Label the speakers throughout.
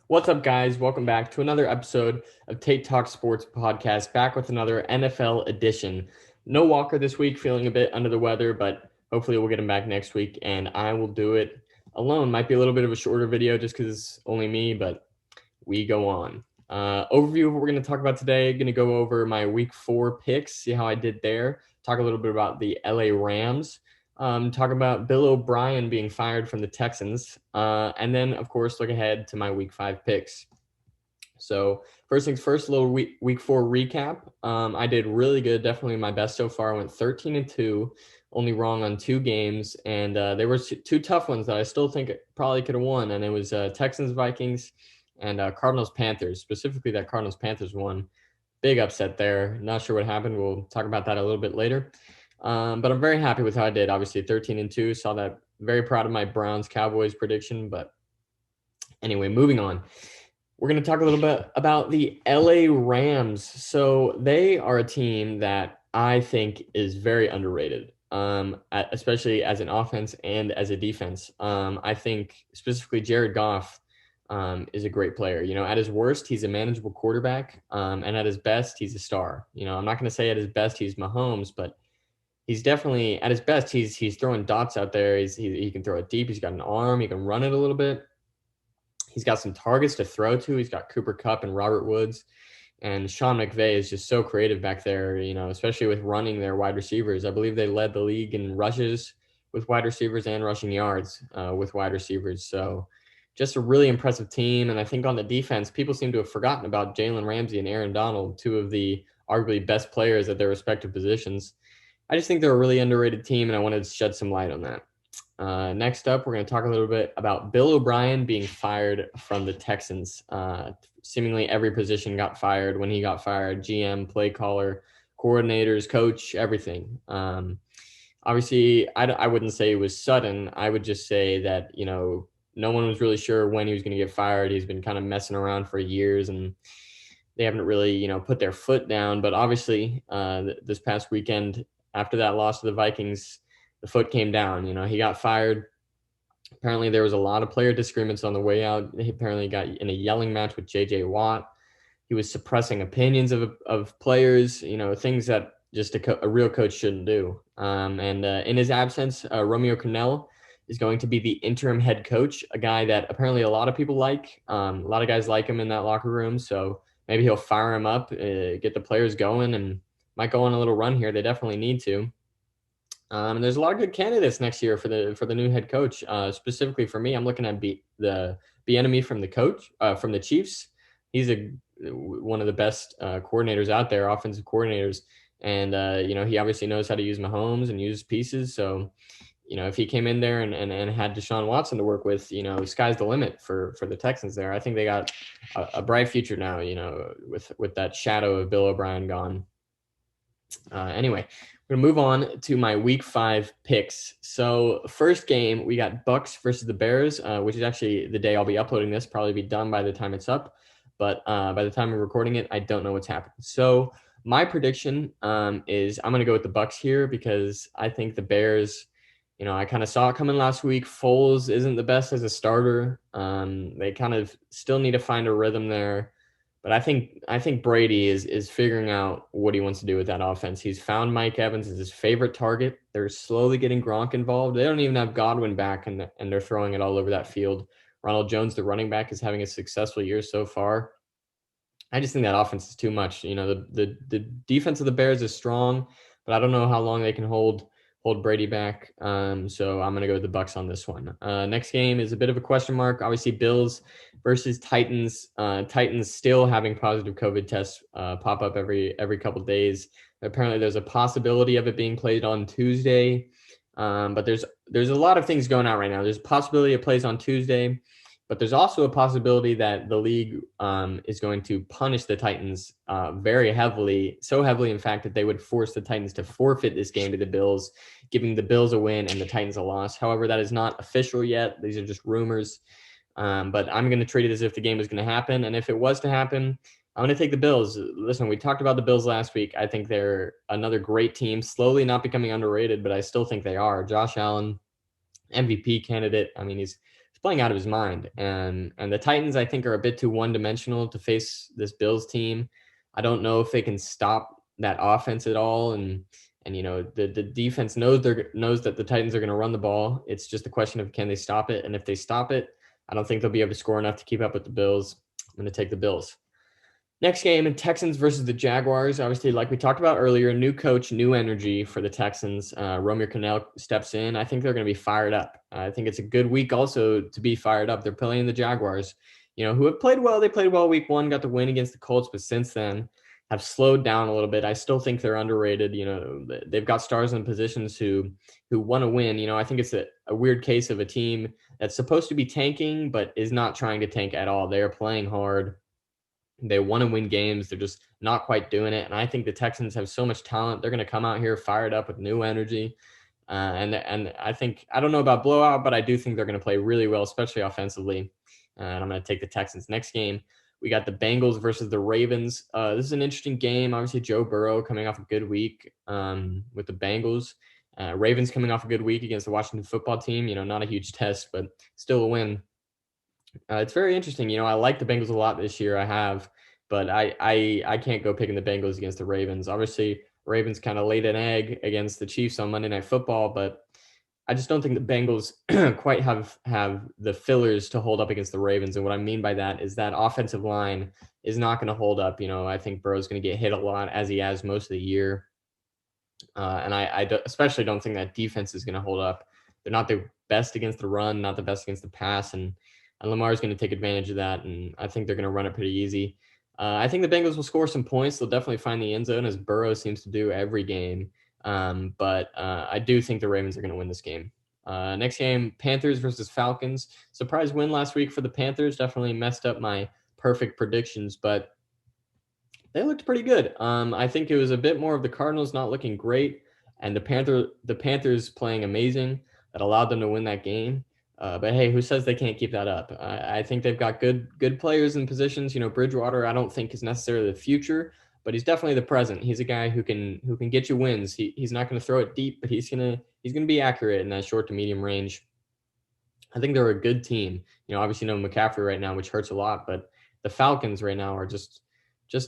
Speaker 1: What's up, guys? Welcome back to another episode of Tait Talk Sports Podcast, back with another NFL edition. No Walker this week, feeling a bit under the weather, but hopefully we'll get him back next week, and I will do it alone. Might be a little bit of a shorter video just because it's only me, but we go on. Overview of what we're going to talk about today. Going to go over my week 4 picks, see how I did there, talk a little bit about the LA Rams, talk about Bill O'Brien being fired from the Texans, and then, of course, look ahead to my week 5 picks. So first things first, a little week 4 recap. I did really good, definitely my best so far. I went 13-2, only wrong on 2 games, and there were 2 tough ones that I still think probably could have won, and it was Texans Vikings and Cardinals Panthers. Specifically, that Cardinals Panthers one, big upset there. Not sure what happened. We'll talk about that a little bit later. But I'm very happy with how I did. Obviously, 13-2. Saw that. Very proud of my Browns Cowboys prediction. But anyway, moving on. We're going to talk a little bit about the LA Rams. So they are a team that I think is very underrated, especially as an offense and as a defense. I think specifically Jared Goff is a great player. You know, at his worst, he's a manageable quarterback, and at his best, he's a star. You know, I'm not going to say at his best he's Mahomes, but he's definitely at his best. He's throwing dots out there. He can throw it deep. He's got an arm. He can run it a little bit. He's got some targets to throw to. He's got Cooper Kupp and Robert Woods. And Sean McVay is just so creative back there, you know, especially with running their wide receivers. I believe they led the league in rushes with wide receivers and rushing yards with wide receivers. So just a really impressive team. And I think on the defense, people seem to have forgotten about Jalen Ramsey and Aaron Donald, 2 of the arguably best players at their respective positions. I just think they're a really underrated team, and I wanted to shed some light on that. Next up, we're going to talk a little bit about Bill O'Brien being fired from the Texans. Seemingly every position got fired when he got fired: GM, play caller, coordinators, coach, everything. Obviously, I wouldn't say it was sudden. I would just say that, you know, no one was really sure when he was going to get fired. He's been kind of messing around for years, and they haven't really, you know, put their foot down. But obviously, this past weekend, after that loss to the Vikings, the foot came down. You know, he got fired. Apparently, there was a lot of player disagreements on the way out. He apparently got in a yelling match with J.J. Watt. He was suppressing opinions of players, you know, things that just a real coach shouldn't do. And in his absence, Romeo Crennel is going to be the interim head coach, a guy that apparently a lot of people like. A lot of guys like him in that locker room. So maybe he'll fire him up, get the players going, and might go on a little run here. They definitely need to. And there's a lot of good candidates next year for the new head coach. Specifically for me, I'm looking at the Bieniemy from the Chiefs. He's one of the best coordinators out there, offensive coordinators, and you know, he obviously knows how to use Mahomes and use pieces. So, you know, if he came in there and had Deshaun Watson to work with, you know, sky's the limit for the Texans there. I think they got a bright future now, you know, with that shadow of Bill O'Brien gone. Anyway, we're gonna move on to my week 5 picks. So first game, we got Bucks versus the Bears, which is actually the day I'll be uploading this. Probably be done by the time it's up, but by the time I'm recording it, I don't know what's happening. So my prediction is I'm gonna go with the Bucks here because I think the Bears, you know, I kind of saw it coming last week. Foles isn't the best as a starter. They kind of still need to find a rhythm there. But I think Brady is figuring out what he wants to do with that offense. He's found Mike Evans as his favorite target. They're slowly getting Gronk involved. They don't even have Godwin back, and they're throwing it all over that field. Ronald Jones, the running back, is having a successful year so far. I just think that offense is too much. You know, the defense of the Bears is strong, but I don't know how long they can hold Brady back. So I'm gonna go with the Bucks on this one. Next game is a bit of a question mark. Obviously, Bills versus Titans. Titans still having positive COVID tests pop up every couple of days. Apparently, there's a possibility of it being played on Tuesday, but there's a lot of things going on right now. There's a possibility it plays on Tuesday. But there's also a possibility that the league is going to punish the Titans very heavily, so heavily, in fact, that they would force the Titans to forfeit this game to the Bills, giving the Bills a win and the Titans a loss. However, that is not official yet. These are just rumors. But I'm going to treat it as if the game is going to happen. And if it was to happen, I'm going to take the Bills. Listen, we talked about the Bills last week. I think they're another great team, slowly not becoming underrated, but I still think they are. Josh Allen, MVP candidate. I mean, he's he's playing out of his mind. And the Titans, I think, are a bit too one-dimensional to face this Bills team. I don't know if they can stop that offense at all. And the defense knows that the Titans are going to run the ball. It's just a question of can they stop it? And if they stop it, I don't think they'll be able to score enough to keep up with the Bills. I'm going to take the Bills. Next game, Texans versus the Jaguars. Obviously, like we talked about earlier, new coach, new energy for the Texans. Romeo Crennel steps in. I think they're going to be fired up. I think it's a good week also to be fired up. They're playing the Jaguars, who have played well. They played well week one, got the win against the Colts, but since then have slowed down a little bit. I still think they're underrated. They've got stars in positions who want to win. I think it's a weird case of a team that's supposed to be tanking, but is not trying to tank at all. They are playing hard. They want to win games. They're just not quite doing it. And I think the Texans have so much talent. They're going to come out here fired up with new energy. And I think, I don't know about blowout, but I do think they're going to play really well, especially offensively. And I'm going to take the Texans. Next game, we got the Bengals versus the Ravens. This is an interesting game. Obviously, Joe Burrow coming off a good week with the Bengals. Ravens coming off a good week against the Washington football team. Not a huge test, but still a win. It's very interesting. I like the Bengals a lot this year. I have, but I can't go picking the Bengals against the Ravens. Obviously, Ravens kind of laid an egg against the Chiefs on Monday Night Football, but I just don't think the Bengals quite have the fillers to hold up against the Ravens. And what I mean by that is that offensive line is not going to hold up. I think Burrow's going to get hit a lot as he has most of the year. And especially don't think that defense is going to hold up. They're not the best against the run, not the best against the pass. And Lamar's going to take advantage of that. And I think they're going to run it pretty easy. I think the Bengals will score some points. They'll definitely find the end zone, as Burrow seems to do every game. But I do think the Ravens are going to win this game. Next game, Panthers versus Falcons. Surprise win last week for the Panthers. Definitely messed up my perfect predictions, but they looked pretty good. I think it was a bit more of the Cardinals not looking great, and the Panthers playing amazing that allowed them to win that game. But hey, who says they can't keep that up? I think they've got good players in positions. Bridgewater, I don't think is necessarily the future, but he's definitely the present. He's a guy who can get you wins. He's not going to throw it deep, but he's gonna be accurate in that short to medium range. I think they're a good team. Obviously no McCaffrey right now, which hurts a lot, but the Falcons right now are just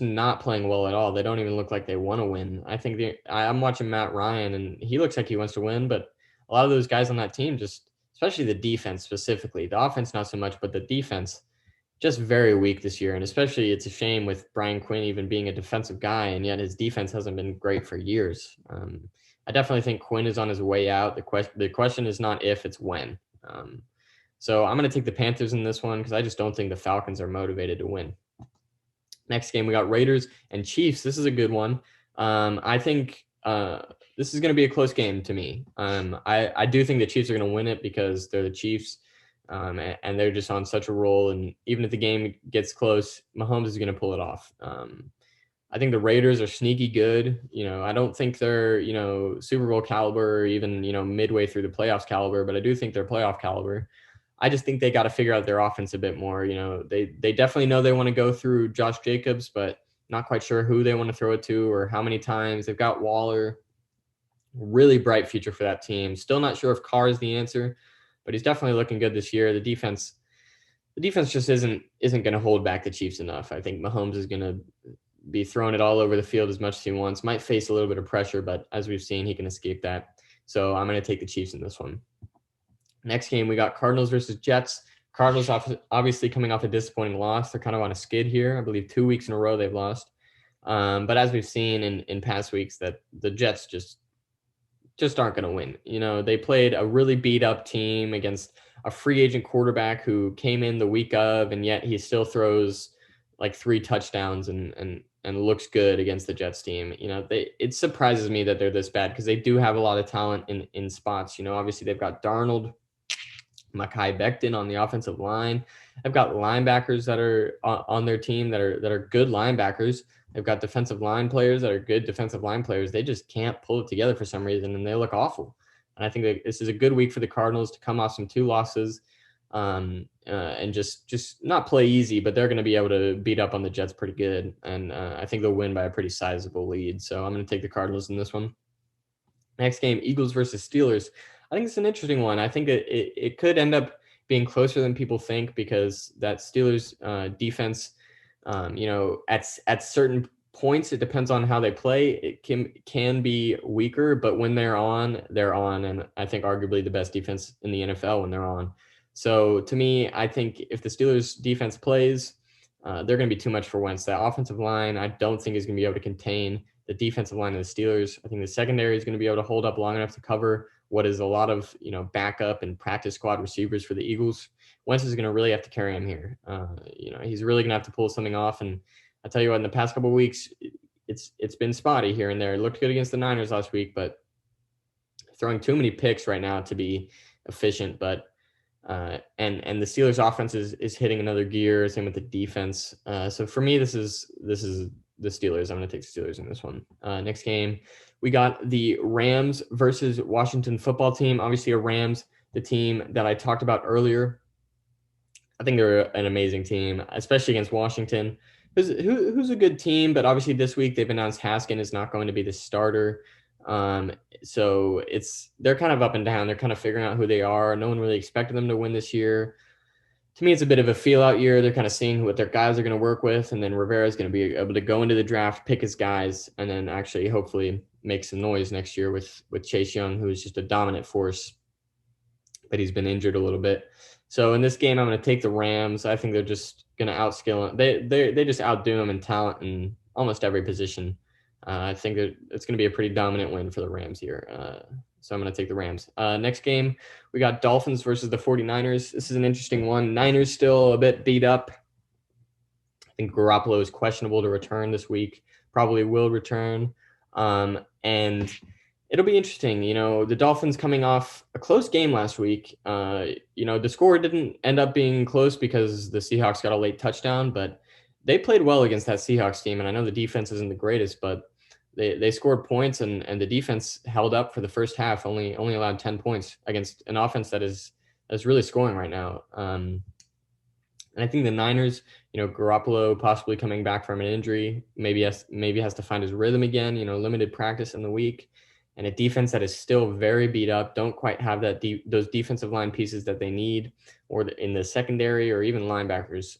Speaker 1: not playing well at all. They don't even look like they want to win. I think I'm watching Matt Ryan, and he looks like he wants to win, but a lot of those guys on that team especially the defense specifically, the offense not so much, but the defense just very weak this year. And especially it's a shame with Brian Quinn even being a defensive guy, and yet his defense hasn't been great for years. I definitely think Quinn is on his way out. The question is not if, it's when. So I'm going to take the Panthers in this one because I just don't think the Falcons are motivated to win. Next game, we got Raiders and Chiefs. This is a good one. I think this is going to be a close game to me. I do think the Chiefs are going to win it because they're the Chiefs, and they're just on such a roll. And even if the game gets close, Mahomes is going to pull it off. I think the Raiders are sneaky good. I don't think they're, Super Bowl caliber or even, midway through the playoffs caliber, but I do think they're playoff caliber. I just think they got to figure out their offense a bit more. They definitely know they want to go through Josh Jacobs, but not quite sure who they want to throw it to or how many times. They've got Waller, really bright future for that team. Still not sure if Carr is the answer, but he's definitely looking good this year. The defense just isn't going to hold back the Chiefs enough. I think Mahomes is going to be throwing it all over the field as much as he wants. Might face a little bit of pressure, but as we've seen, he can escape that. So I'm going to take the Chiefs in this one. Next game, we got Cardinals versus Jets. Cardinals obviously coming off a disappointing loss. They're kind of on a skid here. I believe 2 weeks in a row they've lost. But as we've seen in past weeks, that the Jets just aren't going to win. They played a really beat up team against a free agent quarterback who came in the week of, and yet he still throws like 3 touchdowns and looks good against the Jets team. It surprises me that they're this bad because they do have a lot of talent in spots. Obviously they've got Darnold, Mekhi Becton on the offensive line. They've got linebackers that are on their team that are good linebackers. They've got defensive line players that are good defensive line players. They just can't pull it together for some reason, and they look awful. And I think that this is a good week for the Cardinals to come off some 2 losses and just not play easy, but they're going to be able to beat up on the Jets pretty good. And I think they'll win by a pretty sizable lead. So I'm going to take the Cardinals in this one. Next game, Eagles versus Steelers. I think it's an interesting one. I think it could end up being closer than people think, because that Steelers defense, at certain points, it depends on how they play. It can be weaker, but when they're on, they're on, and I think arguably the best defense in the NFL when they're on. So to me, I think if the Steelers defense plays, they're going to be too much for Wentz. That offensive line, I don't think is going to be able to contain the defensive line of the Steelers. I think the secondary is going to be able to hold up long enough to cover what is a lot of backup and practice squad receivers for the Eagles. Wentz is going to really have to carry him here. He's really going to have to pull something off. And I tell you what, in the past couple of weeks, it's been spotty here and there. It looked good against the Niners last week, but throwing too many picks right now to be efficient. But and the Steelers offense is hitting another gear. Same with the defense. So for me, this is the Steelers. I'm going to take the Steelers in this one. Next game, we got the Rams versus Washington football team. Obviously, a Rams, the team that I talked about earlier. I think they're an amazing team, especially against Washington, who's a good team. But obviously, this week they've announced Haskin is not going to be the starter. So they're kind of up and down. They're kind of figuring out who they are. No one really expected them to win this year. To me, it's a bit of a feel out year. They're kind of seeing what their guys are going to work with. And then Rivera is going to be able to go into the draft, pick his guys, and then actually hopefully make some noise next year with Chase Young, who is just a dominant force, but he's been injured a little bit. So in this game, I'm going to take the Rams. I think they're just going to outskill them. They just outdo them in talent in almost every position. I think that it's going to be a pretty dominant win for the Rams here. So I'm going to take the Rams. Next game, we got Dolphins versus the 49ers. This is an interesting one. Niners still a bit beat up. I think Garoppolo is questionable to return this week. Probably will return. And it'll be interesting. The Dolphins coming off a close game last week. The score didn't end up being close because the Seahawks got a late touchdown, but they played well against that Seahawks team. And I know the defense isn't the greatest, but they scored points and the defense held up for the first half, only allowed 10 points against an offense that is really scoring right now. And I think the Niners, Garoppolo possibly coming back from an injury, maybe has to find his rhythm again, limited practice in the week, and a defense that is still very beat up, don't quite have those defensive line pieces that they need, or in the secondary or even linebackers.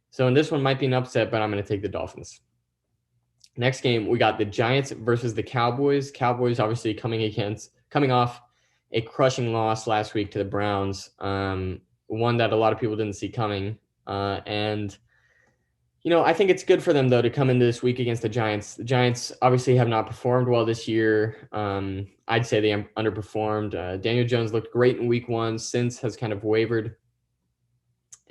Speaker 1: So in this one might be an upset, but I'm going to take the Dolphins. Next game, we got the Giants versus the Cowboys. Cowboys obviously coming off a crushing loss last week to the Browns, one that a lot of people didn't see coming. And I think it's good for them, though, to come into this week against the Giants. The Giants obviously have not performed well this year. I'd say they underperformed. Daniel Jones looked great in week one, since has kind of wavered.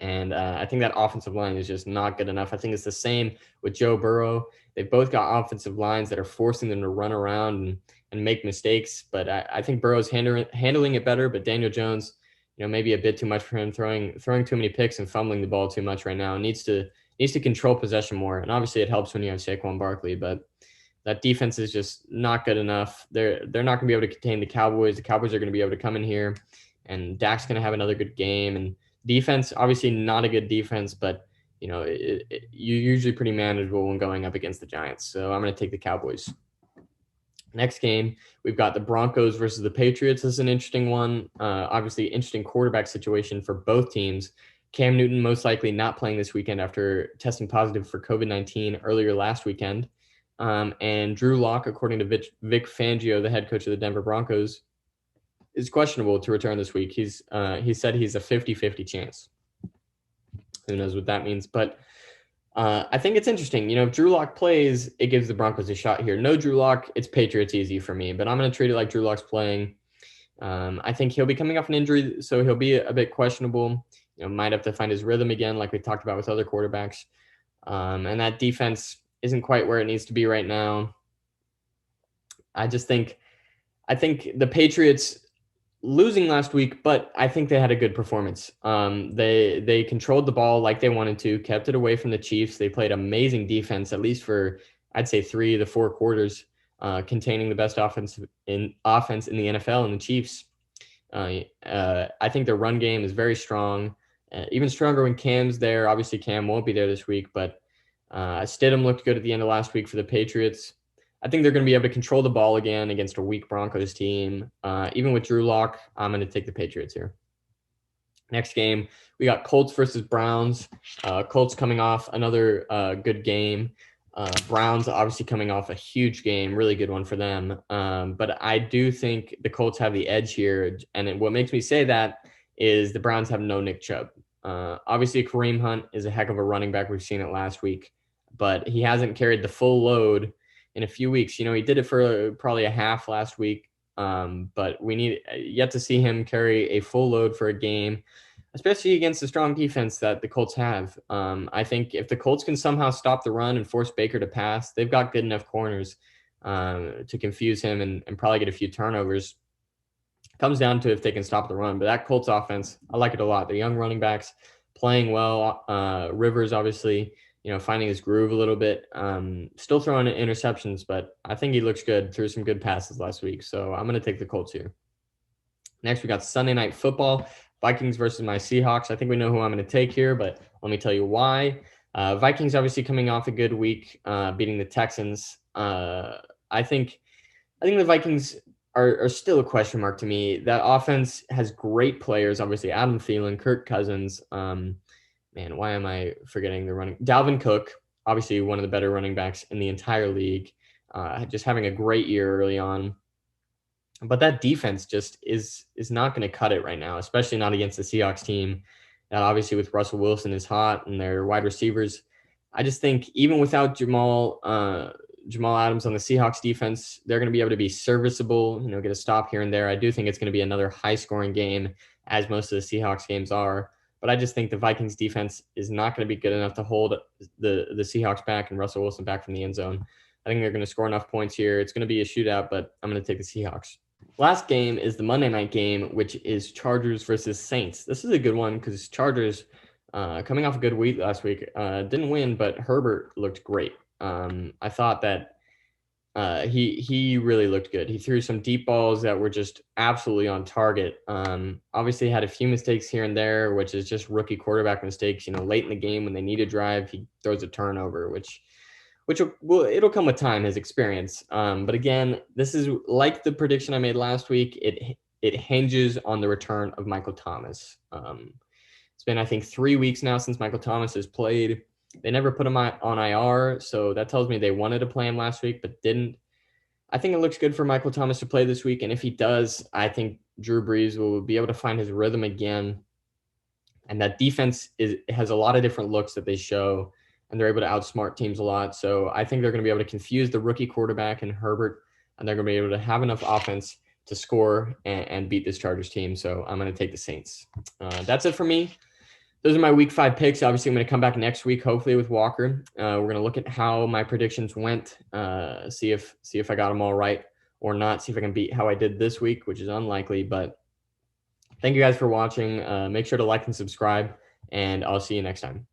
Speaker 1: And I think that offensive line is just not good enough. I think it's the same with Joe Burrow. They've both got offensive lines that are forcing them to run around and make mistakes. But I think Burrow's handling it better. But Daniel Jones, maybe a bit too much for him, throwing too many picks and fumbling the ball too much right now. Needs to control possession more. And obviously it helps when you have Saquon Barkley. But that defense is just not good enough. They're not going to be able to contain the Cowboys. The Cowboys are going to be able to come in here, and Dak's going to have another good game. And defense, obviously not a good defense, but you're usually pretty manageable when going up against the Giants. So I'm going to take the Cowboys. Next game, we've got the Broncos versus the Patriots. This is an interesting one. Obviously, interesting quarterback situation for both teams. Cam Newton most likely not playing this weekend after testing positive for COVID-19 earlier last weekend. And Drew Lock, according to Vic Fangio, the head coach of the Denver Broncos, is questionable to return this week. He said he's a 50-50 chance. Who knows what that means? But I think it's interesting. If Drew Lock plays, it gives the Broncos a shot here. No Drew Lock, it's Patriots easy for me. But I'm going to treat it like Drew Lock's playing. I think he'll be coming off an injury, so he'll be a bit questionable. Might have to find his rhythm again, like we talked about with other quarterbacks. And that defense isn't quite where it needs to be right now. I think the Patriots losing last week, but I think they had a good performance. They controlled the ball like they wanted to, kept it away from the Chiefs. They played amazing defense, at least for, I'd say, 3 of the 4 quarters, containing the best offense in the NFL, and the Chiefs. I think their run game is very strong, even stronger when Cam's there. Obviously, Cam won't be there this week, but Stidham looked good at the end of last week for the Patriots. I think they're going to be able to control the ball again against a weak Broncos team. Even with Drew Lock, I'm going to take the Patriots here. Next game, we got Colts versus Browns. Colts coming off another good game. Browns obviously coming off a huge game, really good one for them. But I do think the Colts have the edge here. And what makes me say that is the Browns have no Nick Chubb. Obviously, Kareem Hunt is a heck of a running back. We've seen it last week, but he hasn't carried the full load in a few weeks. You know, he did it for probably a half last week. But we need yet to see him carry a full load for a game, especially against the strong defense that the Colts have. I think if the Colts can somehow stop the run and force Baker to pass, they've got good enough corners to confuse him and probably get a few turnovers. Comes down to if they can stop the run. But that Colts offense, I like it a lot. The young running backs playing well. Rivers, obviously, finding his groove a little bit. Still throwing interceptions, but I think he looks good. Threw some good passes last week. So I'm going to take the Colts here. Next, we got Sunday Night Football. Vikings versus my Seahawks. I think we know who I'm going to take here, but let me tell you why. Vikings obviously coming off a good week, beating the Texans. I think the Vikings are still a question mark to me. That offense has great players, obviously Adam Thielen, Kirk Cousins. Why am I forgetting the running? Dalvin Cook, obviously one of the better running backs in the entire league, just having a great year early on. But that defense just is not going to cut it right now, especially not against the Seahawks team that obviously with Russell Wilson is hot and their wide receivers. I just think even without Jamal Adams on the Seahawks defense, they're going to be able to be serviceable, get a stop here and there. I do think it's going to be another high-scoring game, as most of the Seahawks games are. But I just think the Vikings defense is not going to be good enough to hold the Seahawks back and Russell Wilson back from the end zone. I think they're going to score enough points here. It's going to be a shootout, but I'm going to take the Seahawks. Last game is the Monday night game, which is Chargers versus Saints. This is a good one because Chargers, coming off a good week last week, didn't win, but Herbert looked great. I thought that he really looked good. He threw some deep balls that were just absolutely on target. Obviously had a few mistakes here and there, which is just rookie quarterback mistakes. Late in the game when they need a drive, he throws a turnover, which it'll come with time, his experience. But again, this is like the prediction I made last week. It hinges on the return of Michael Thomas. It's been, I think, 3 weeks now since Michael Thomas has played. They never put him on IR, so that tells me they wanted to play him last week but didn't. I think it looks good for Michael Thomas to play this week, and if he does, I think Drew Brees will be able to find his rhythm again. And that defense has a lot of different looks that they show, and they're able to outsmart teams a lot. So I think they're going to be able to confuse the rookie quarterback and Herbert, and they're going to be able to have enough offense to score and beat this Chargers team. So I'm going to take the Saints. That's it for me. Those are my week 5 picks. Obviously, I'm going to come back next week, hopefully with Walker. We're going to look at how my predictions went, see if I got them all right or not, see if I can beat how I did this week, which is unlikely. But thank you guys for watching. Make sure to like and subscribe, and I'll see you next time.